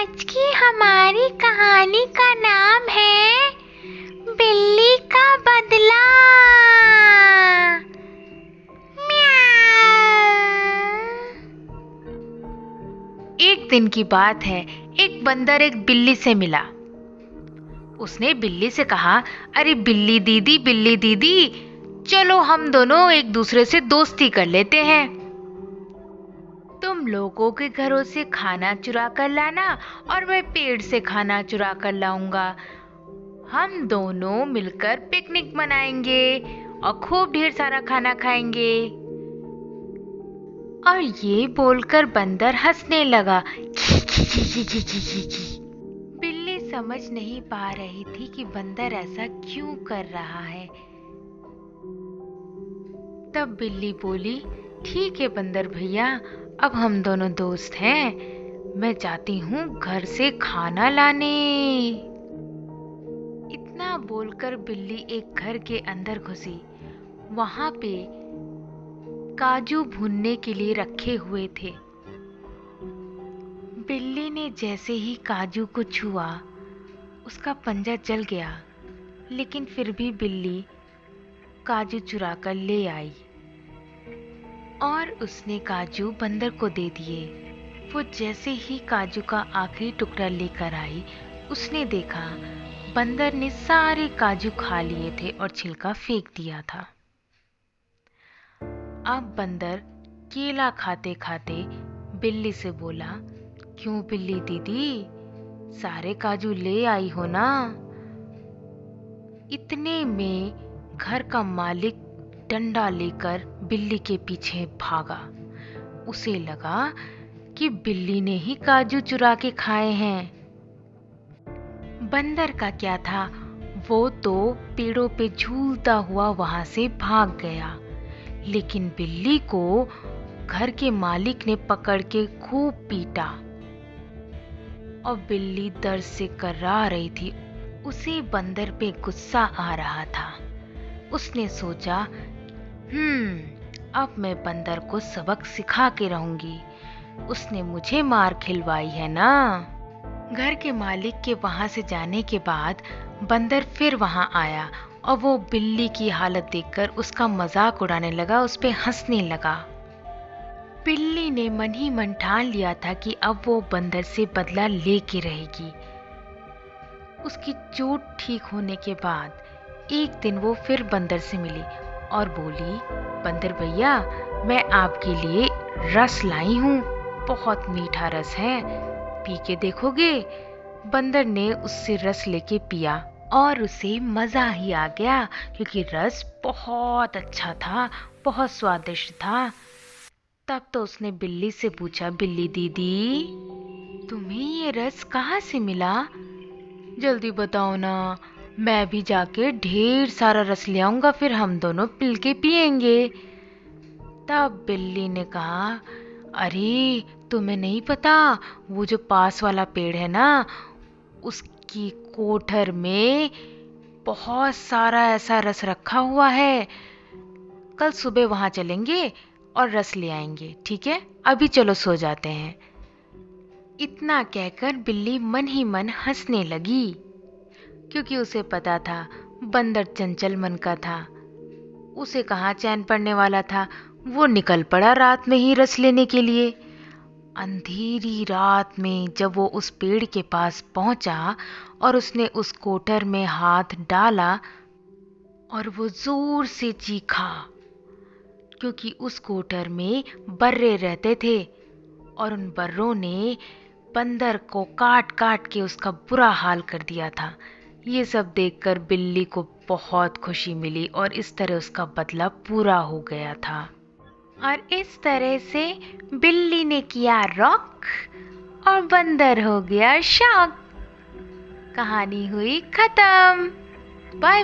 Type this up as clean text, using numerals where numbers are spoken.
आज की हमारी कहानी का नाम है बिल्ली का बदला। एक दिन की बात है, एक बंदर एक बिल्ली से मिला। उसने बिल्ली से कहा, अरे बिल्ली दीदी, चलो हम दोनों एक दूसरे से दोस्ती कर लेते हैं। तुम लोगों के घरों से खाना चुरा कर लाना और मैं पेड़ से खाना चुरा कर लाऊंगा। हम दोनों मिलकर पिकनिक मनाएंगे और खूब ढेर सारा खाना खाएंगे। और ये बोलकर बंदर हंसने लगा। बिल्ली समझ नहीं पा रही थी कि बंदर ऐसा क्यों कर रहा है। तब बिल्ली बोली, ठीक है बंदर भैया, अब हम दोनों दोस्त हैं। मैं जाती हूँ घर से खाना लाने। इतना बोलकर बिल्ली एक घर के अंदर घुसी। वहां पे काजू भूनने के लिए रखे हुए थे। बिल्ली ने जैसे ही काजू को छुआ, उसका पंजा जल गया, लेकिन फिर भी बिल्ली काजू चुरा कर ले आई और उसने काजू बंदर को दे दिए। वो जैसे ही काजू का आखिरी टुकड़ा लेकर आई, उसने देखा बंदर ने सारे काजू खा लिए थे और छिलका फेंक दिया था। अब बंदर केला खाते खाते बिल्ली से बोला, क्यों बिल्ली दीदी, सारे काजू ले आई हो ना? इतने में घर का मालिक डंडा लेकर बिल्ली के पीछे भागा। उसे लगा कि बिल्ली ने ही काजू चुरा के खाए हैं। बंदर का क्या था, वो तो पेड़ों पे झूलता हुआ वहां से भाग गया, लेकिन बिल्ली को घर के मालिक ने पकड़ के खूब पीटा और बिल्ली दर्द से कर्रा रही थी। उसे बंदर पे गुस्सा आ रहा था। उसने सोचा, अब मैं बंदर को सबक सिखा के रहूंगी। उसने मुझे मार खिलवाई है ना। घर के मालिक के वहां से जाने के बाद बंदर फिर वहां आया और वो बिल्ली की हालत देखकर उसका मजाक उड़ाने लगा, उस पे हंसने लगा। बिल्ली ने मन ही मन ठान लिया था कि अब वो बंदर से बदला लेके रहेगी। उसकी चोट ठीक होने के बाद एक दिन वो फिर बंदर से मिली और बोली, बंदर भैया, मैं आपके लिए रस लाई हूँ, बहुत मीठा रस है, पी के देखोगे? बंदर ने उससे रस लेके पिया और उसे मजा ही आ गया, क्योंकि रस बहुत अच्छा था, बहुत स्वादिष्ट था। तब तो उसने बिल्ली से पूछा, बिल्ली दीदी, तुम्हें ये रस कहाँ से मिला? जल्दी बताओ ना, मैं भी जाके ढेर सारा रस ले आऊंगा, फिर हम दोनों मिल के पिएंगे। तब बिल्ली ने कहा, अरे तुम्हें नहीं पता, वो जो पास वाला पेड़ है ना, उसकी कोठर में बहुत सारा ऐसा रस रखा हुआ है। कल सुबह वहां चलेंगे और रस ले आएंगे, ठीक है? अभी चलो सो जाते हैं। इतना कहकर बिल्ली मन ही मन हंसने लगी, क्योंकि उसे पता था बंदर चंचल मन का था। उसे कहाँ चैन पड़ने वाला था। वो निकल पड़ा रात में ही रस लेने के लिए। अंधेरी रात में जब वो उस पेड़ के पास पहुंचा और उसने उस कोठर में हाथ डाला और वो जोर से चीखा, क्योंकि उस कोठर में बर्रे रहते थे और उन बर्रों ने बंदर को काट काट के उसका बुरा हाल कर दिया था। ये सब देखकर बिल्ली को बहुत खुशी मिली और इस तरह उसका बदला पूरा हो गया था। और इस तरह से बिल्ली ने किया रॉक और बंदर हो गया शॉक। कहानी हुई खत्म। बाय।